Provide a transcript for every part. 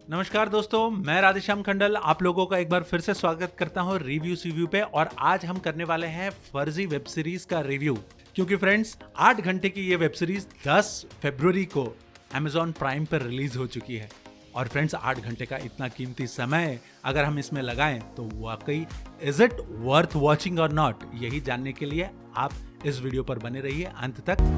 नमस्कार दोस्तों, मैं राधेश्याम खंडल आप लोगों का एक बार फिर से स्वागत करता हूं रिव्यू सीव्यू पे। और आज हम करने वाले हैं फर्जी वेब सीरीज का रिव्यू, क्योंकि फ्रेंड्स 8 घंटे की ये वेब सीरीज 10 फरवरी को Amazon प्राइम पर रिलीज हो चुकी है। और फ्रेंड्स 8 घंटे का इतना कीमती समय अगर हम इसमें लगाएं तो वाकई इज इट वर्थ वॉचिंग और नॉट, यही जानने के लिए आप इस वीडियो पर बने रहिए अंत तक।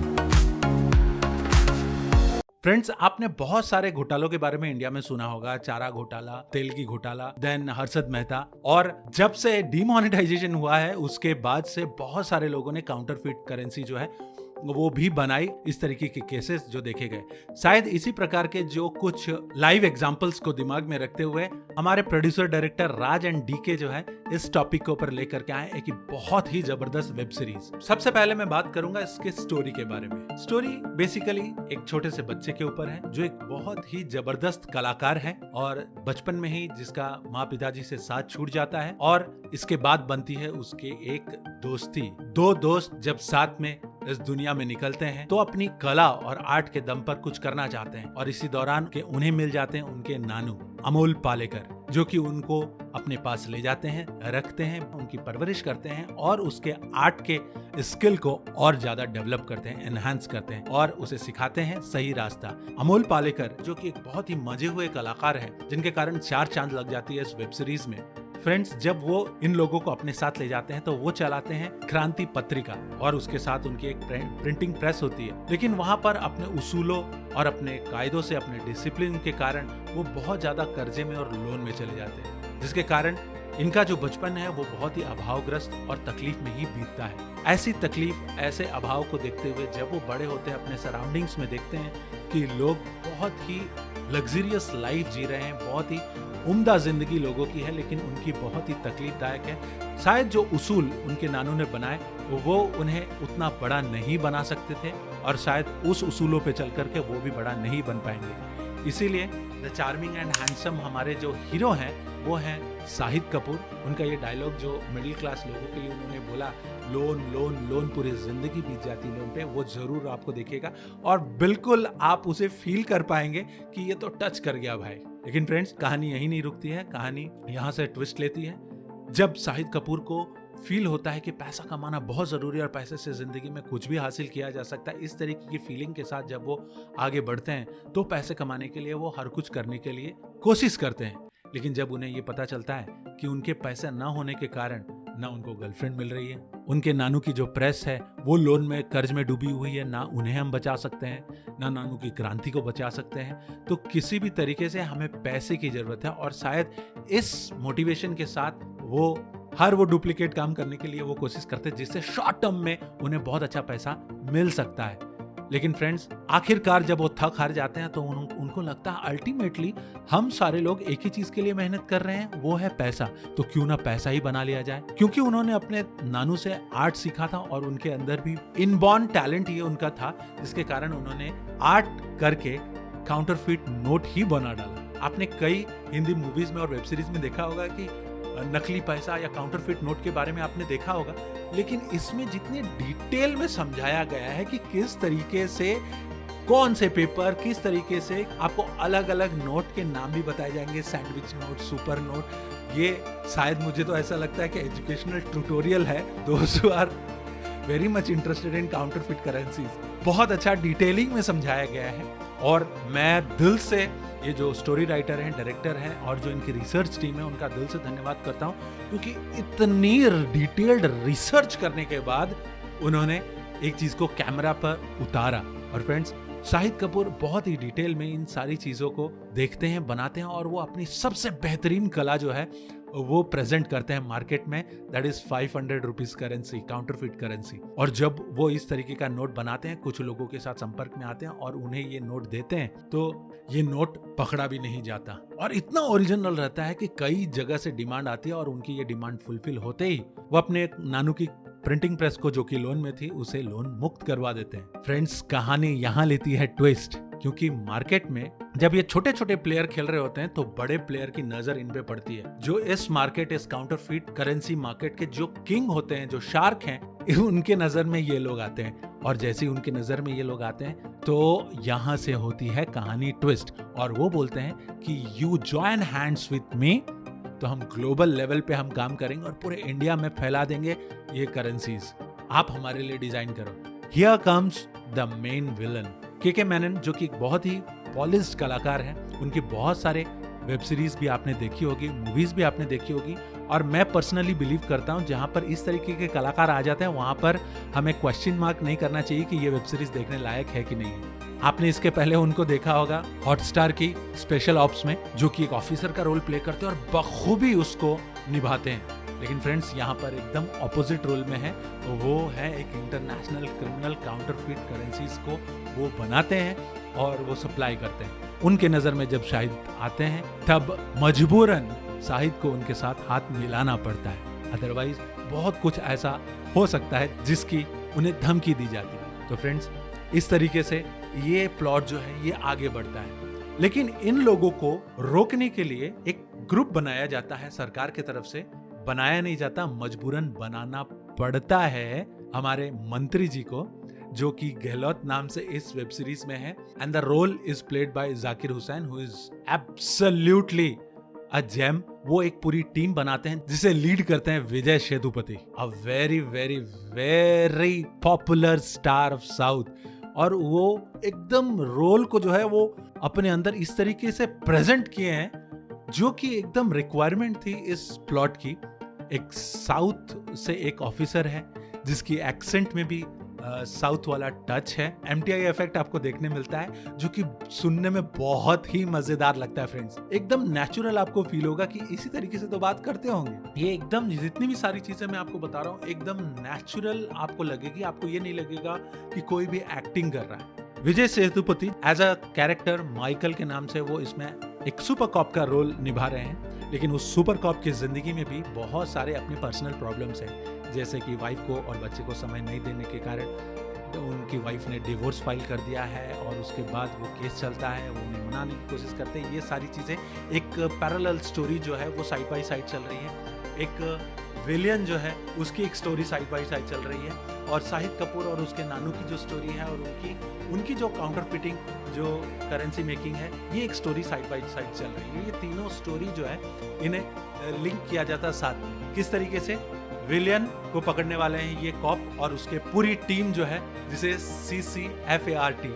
फ्रेंड्स, आपने बहुत सारे घोटालों के बारे में इंडिया में सुना होगा, चारा घोटाला, तेल की घोटाला, देन हर्षद मेहता। और जब से डीमोनेटाइजेशन हुआ है उसके बाद से बहुत सारे लोगों ने काउंटरफिट करेंसी जो है वो भी बनाई। इस तरीके के केसेस जो देखे गए, शायद इसी प्रकार के जो कुछ लाइव एग्जांपल्स को दिमाग में रखते हुए हमारे producer director Raj and DK जो है इस टॉपिक के ऊपर लेकर के आए एक बहुत ही जबरदस्त वेब सीरीज। सबसे पहले मैं बात करूंगा इसके स्टोरी के बारे में। स्टोरी बेसिकली एक छोटे से बच्चे के ऊपर है जो एक बहुत ही जबरदस्त कलाकार है और बचपन में ही जिसका माँ पिताजी से साथ छूट जाता है और इसके बाद बनती है उसके एक दोस्ती। दो दोस्त जब साथ में इस दुनिया में निकलते हैं तो अपनी कला और आर्ट के दम पर कुछ करना चाहते हैं और इसी दौरान के उन्हें मिल जाते हैं उनके नानू अमोल पालेकर, जो कि उनको अपने पास ले जाते हैं, रखते हैं, उनकी परवरिश करते हैं और उसके आर्ट के स्किल को और ज्यादा डेवलप करते हैं, एनहांस करते हैं और उसे सिखाते हैं सही रास्ता। अमोल पालेकर जो कि एक बहुत ही मजे हुए कलाकार है जिनके कारण 4 चांद लग जाती है इस वेब सीरीज में। फ्रेंड्स, जब वो इन लोगों को अपने साथ ले जाते हैं तो वो चलाते हैं क्रांति पत्रिका और उसके साथ उनकी एक प्रिंटिंग प्रेस होती है। लेकिन वहां पर अपने उसूलों और अपने कायदों से, अपने डिसिप्लिन के कारण वो बहुत ज्यादा कर्जे में और लोन में चले जाते हैं, जिसके कारण इनका जो बचपन है वो बहुत ही अभावग्रस्त और तकलीफ में ही बीतता है। ऐसी तकलीफ, ऐसे अभाव को देखते हुए जब वो बड़े होते हैं अपने सराउंडिंग्स में देखते हैं कि लोग बहुत ही लग्जरियस लाइफ जी रहे हैं, बहुत ही उम्दा जिंदगी लोगों की है, लेकिन उनकी बहुत ही तकलीफदायक है। शायद जो उसूल उनके नानू ने बनाए वो उन्हें उतना बड़ा नहीं बना सकते थे और शायद उस उसूलों पे चल करके वो भी बड़ा नहीं बन पाएंगे। इसीलिए द चार्मिंग एंड हैंडसम हमारे जो हीरो हैं वो हैं शाहिद कपूर। उनका ये डायलॉग जो मिडिल क्लास लोगों के लिए उन्होंने बोला, लोन लोन लोन, पूरी जिंदगी बीत जाती लोन पे, वो जरूर आपको देखिएगा और बिल्कुल आप उसे फील कर पाएंगे कि ये तो टच कर गया भाई। लेकिन फ्रेंड्स, कहानी यही नहीं रुकती है, कहानी यहाँ से ट्विस्ट लेती है। जब शाहिद कपूर को फील होता है कि पैसा कमाना बहुत जरूरी है और पैसे से जिंदगी में कुछ भी हासिल किया जा सकता है, इस तरीके की फीलिंग के साथ जब वो आगे बढ़ते हैं तो पैसे कमाने के लिए वो हर कुछ करने के लिए कोशिश करते हैं। लेकिन जब उन्हें ये पता चलता है कि उनके पैसे न होने के कारण ना उनको गर्लफ्रेंड मिल रही है, उनके नानू की जो प्रेस है वो लोन में, कर्ज में डूबी हुई है, ना उन्हें हम बचा सकते हैं, ना नानू की क्रांति को बचा सकते हैं, तो किसी भी तरीके से हमें पैसे की जरूरत है। और शायद इस मोटिवेशन के साथ वो डुप्लीकेट काम करने के लिए वो कोशिश करते हैं जिससे शॉर्ट टर्म में उन्हें बहुत अच्छा पैसा मिल सकता है। लेकिन फ्रेंड्स, आखिरकार जब वो थक हार जाते हैं तो उनको लगता है अल्टीमेटली हम सारे लोग एक ही चीज के लिए मेहनत कर रहे हैं, वो है पैसा, तो क्यों ना पैसा ही बना लिया जाए। क्योंकि उन्होंने अपने नानू से आर्ट सीखा था और उनके अंदर भी इनबॉर्न टैलेंट ये उनका था, जिसके कारण उन्होंने आर्ट करके काउंटरफिट नोट ही बना डाला। आपने कई हिंदी मूवीज में और वेब सीरीज में देखा होगा कि नकली पैसा या काउंटरफिट नोट के बारे में आपने देखा होगा, लेकिन इसमें जितने डिटेल में समझाया गया है कि किस तरीके से कौन से पेपर, किस तरीके से आपको अलग अलग नोट के नाम भी बताए जाएंगे, सैंडविच नोट, सुपर नोट। ये शायद मुझे तो ऐसा लगता है कि एजुकेशनल ट्यूटोरियल है दोस्त who are very much interested in counterfeit currencies. बहुत अच्छा डिटेलिंग में समझाया गया है और मैं दिल से ये जो स्टोरी राइटर हैं, डायरेक्टर हैं और जो इनकी रिसर्च टीम है उनका दिल से धन्यवाद करता हूं, क्योंकि इतनी डिटेल्ड रिसर्च करने के बाद उन्होंने एक चीज को कैमरा पर उतारा। और फ्रेंड्स, शाहिद कपूर बहुत ही डिटेल में इन सारी चीजों को देखते हैं, बनाते हैं और वो अपनी सबसे बेहतरीन कला जो है वो प्रेजेंट करते हैं मार्केट में, that is 500 rupees currency, counterfeit currency. और जब वो इस तरीके का नोट बनाते हैं, कुछ लोगों के साथ संपर्क में आते हैं और उन्हें ये नोट देते हैं, तो ये नोट पकड़ा भी नहीं जाता और इतना ओरिजिनल रहता है कि कई जगह से डिमांड आती है और उनकी ये डिमांड फुलफिल होते ही वो अपने नानू की प्रिंटिंग प्रेस को, जो कि लोन में थी, उसे लोन मुक्त करवा देते हैं। फ्रेंड्स, कहानी यहाँ लेती है ट्विस्ट क्योंकि मार्केट में जब ये छोटे छोटे प्लेयर खेल रहे होते हैं तो बड़े प्लेयर की नजर इन पे पड़ती है। जो इस मार्केट, इस काउंटरफीट करेंसी मार्केट के जो किंग होते हैं, जो शार्क हैं, उनके नजर में ये लोग आते हैं। और जैसे ही उनके नजर में ये लोग आते हैं तो यहाँ से होती है कहानी ट्विस्ट, और वो बोलते हैं कि you join hands with me, तो हम ग्लोबल लेवल पे हम काम करेंगे और पूरे इंडिया में फैला देंगे ये करेंसीज, आप हमारे लिए डिजाइन करो। Here comes the main villain के मेनन, जो कि एक बहुत ही पॉलिश्ड कलाकार हैं। उनके बहुत सारे वेब सीरीज भी आपने देखी होगी, मूवीज भी आपने देखी होगी, और मैं पर्सनली बिलीव करता हूं जहां पर इस तरीके के कलाकार आ जाते हैं वहां पर हमें क्वेश्चन मार्क नहीं करना चाहिए कि ये वेब सीरीज देखने लायक है कि नहीं है। आपने इसके पहले उनको देखा होगा हॉटस्टार की स्पेशल ऑप्स में, जो कि एक ऑफिसर का रोल प्ले करते हैं और बखूबी उसको निभाते हैं। लेकिन फ्रेंड्स यहाँ पर एकदम ऑपोजिट रोल में है, वो है एक इंटरनेशनल क्रिमिनल काउंटरफीट करेंसीज को वो बनाते हैं और वो सप्लाई करते हैं। उनके नजर में जब शाहिद आते हैं तब मजबूरन शाहिद को उनके साथ हाथ मिलाना पड़ता है, अदरवाइज बहुत कुछ ऐसा हो सकता है जिसकी उन्हें धमकी दी जाती है। तो फ्रेंड्स इस तरीके से ये प्लॉट जो है ये आगे बढ़ता है। लेकिन इन लोगों को रोकने के लिए एक ग्रुप बनाया जाता है सरकार की तरफ से, बनाया नहीं जाता, मजबूरन बनाना पड़ता है हमारे मंत्री जी को, जो कि गहलोत नाम से इस वेब सीरीज में है। And the role is played by Zakir Hussain, who is absolutely a gem. वो एक पूरी टीम बनाते हैं जिसे लीड करते हैं Vijay Sethupathi, a very very very popular star of south. और वो एकदम रोल को जो है वो अपने अंदर इस तरीके से प्रेजेंट किए हैं जो कि एकदम रिक्वायरमेंट थी इस प्लॉट की। एक साउथ से एक ऑफिसर है जिसकी एक्सेंट में भी साउथ वाला टच है। एमटीआई इफेक्ट आपको देखने मिलता है जो कि सुनने में बहुत ही मजेदार लगता है फ्रेंड्स। एकदम नेचुरल आपको फील होगा कि इसी तरीके से तो बात करते होंगे। ये एकदम जितनी भी सारी चीजें मैं आपको बता रहा हूँ एकदम नेचुरल आपको लगेगी, आपको ये नहीं लगेगा कि कोई भी एक्टिंग कर रहा है। Vijay Sethupathi as a character Michael के नाम से वो इसमें एक सुपर कॉप का रोल निभा रहे हैं, लेकिन उस सुपर कॉप की जिंदगी में भी बहुत सारे अपने पर्सनल प्रॉब्लम्स हैं, जैसे कि वाइफ को और बच्चे को समय नहीं देने के कारण उनकी वाइफ ने डिवोर्स फाइल कर दिया है और उसके बाद वो केस चलता है, वो उन्हें मनाने की कोशिश करते हैं। ये सारी चीज़ें एक पैरेलल स्टोरी जो है वो साइड बाय साइड चल रही है। एक विलियन जो है उसकी एक स्टोरी साइड बाय साइड चल रही है, और शाहिद कपूर और उसके नानू की जो स्टोरी है और उनकी जो काउंटर फिटिंग जो करेंसी मेकिंग है, ये एक स्टोरी साइड बाय साइड चल रही है। ये तीनों स्टोरी जो है इन्हें लिंक किया जाता है साथ में। किस तरीके से विलियन को पकड़ने वाले हैं ये कॉप और उसके पूरी टीम जो है, जिसे CCFART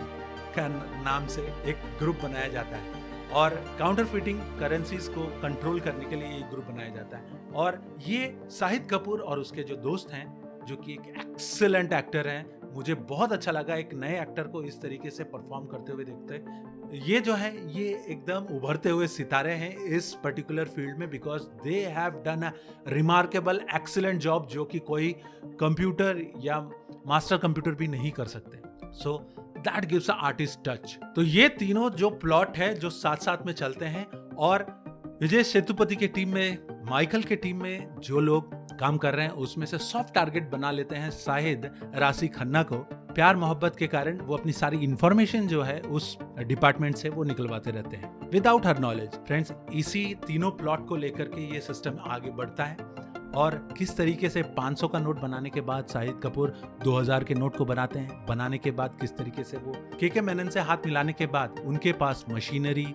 का नाम से एक ग्रुप बनाया जाता है, और काउंटर फिटिंग करेंसीज को कंट्रोल करने के लिए ये ग्रुप बनाया जाता है। और ये शाहिद कपूर और उसके जो दोस्त हैं, जो कि एक एक्सीलेंट एक्टर हैं, मुझे बहुत अच्छा लगा एक नए एक्टर को इस तरीके से परफॉर्म करते हुए देखते। ये जो है ये एकदम उभरते हुए सितारे हैं इस पर्टिकुलर फील्ड में, because they have done a remarkable excellent job जो कि कोई कंप्यूटर या मास्टर कंप्यूटर भी नहीं कर सकते। So that gives a artist touch. तो ये तीनों जो प्लॉट है जो साथ साथ में चलते हैं, और विजय सेतुपति के टीम में, माइकल के टीम में जो लोग काम कर रहे हैं उसमें से सॉफ्ट टारगेट बना लेते हैं शाहिद राशि खन्ना को। प्यार मोहब्बत के कारण वो अपनी सारी इंफॉर्मेशन जो है उस डिपार्टमेंट से वो निकलवाते रहते हैं विदाउट हर नॉलेज। फ्रेंड्स इसी तीनों प्लॉट को लेकर के ये सिस्टम आगे बढ़ता है, और किस तरीके से 500 का नोट बनाने के बाद शाहिद कपूर 2000 के नोट को बनाते हैं। बनाने के बाद किस तरीके से वो के मेनन से हाथ मिलाने के बाद उनके पास मशीनरी,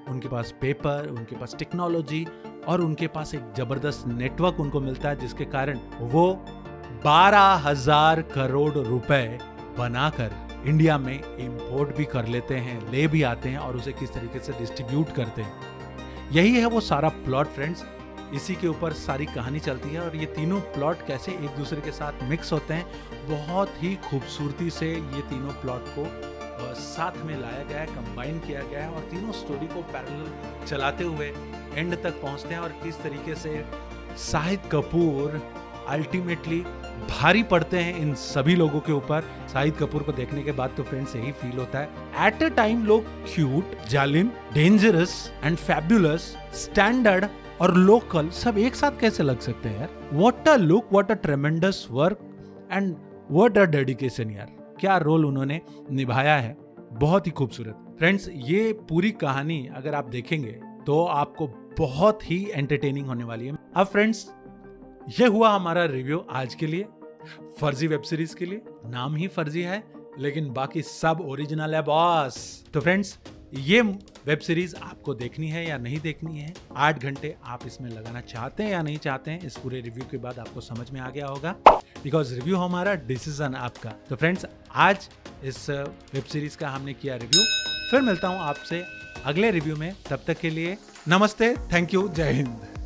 उनके पास पेपर, उनके पास टेक्नोलॉजी और उनके पास एक जबरदस्त नेटवर्क उनको मिलता है, जिसके कारण वो 12,000 करोड़ रुपए बनाकर इंडिया में इंपोर्ट भी कर लेते हैं, ले भी आते हैं और उसे किस तरीके से डिस्ट्रीब्यूट करते हैं। यही है वो सारा प्लॉट फ्रेंड्स। इसी के ऊपर सारी कहानी चलती है, और ये तीनों प्लॉट कैसे एक दूसरे के साथ मिक्स होते हैं, बहुत ही खूबसूरती से ये तीनों प्लॉट को साथ में लाया गया है, कंबाइन किया गया है, और तीनों स्टोरी को पैरेलल चलाते हुए एंड तक पहुंचते हैं। और किस तरीके से शाहिद कपूर अल्टीमेटली भारी पड़ते हैं इन सभी लोगों के ऊपर। शाहिद कपूर को देखने के बाद तो फ्रेंड्स यही फील होता है, एट अ टाइम लोग क्यूट, जालिम, डेंजरस एंड फैबुलस, स्टैंडर्ड और लोकल सब एक साथ कैसे लग सकते हैं यार। What a look, what a ट्रेमेंडस work and what a dedication यार। क्या रोल उन्होंने निभाया है, बहुत ही खूबसूरत। फ्रेंड्स, ये पूरी कहानी अगर आप देखेंगे तो आपको बहुत ही एंटरटेनिंग होने वाली है। अब फ्रेंड्स, ये हुआ हमारा रिव्यू आज के लिए फर्जी वेब सीरीज के लिए। नाम ही फर्जी है लेकिन बाकी सब ओरिजिनल है बॉस। तो फ्रेंड्स, ये वेब सीरीज आपको देखनी है या नहीं देखनी है, 8 घंटे आप इसमें लगाना चाहते हैं या नहीं चाहते हैं, इस पूरे रिव्यू के बाद आपको समझ में आ गया होगा, बिकॉज रिव्यू हमारा, डिसीजन आपका। तो फ्रेंड्स, आज इस वेब सीरीज का हमने किया रिव्यू। फिर मिलता हूं आपसे अगले रिव्यू में, तब तक के लिए नमस्ते, थैंक यू, जय हिंद।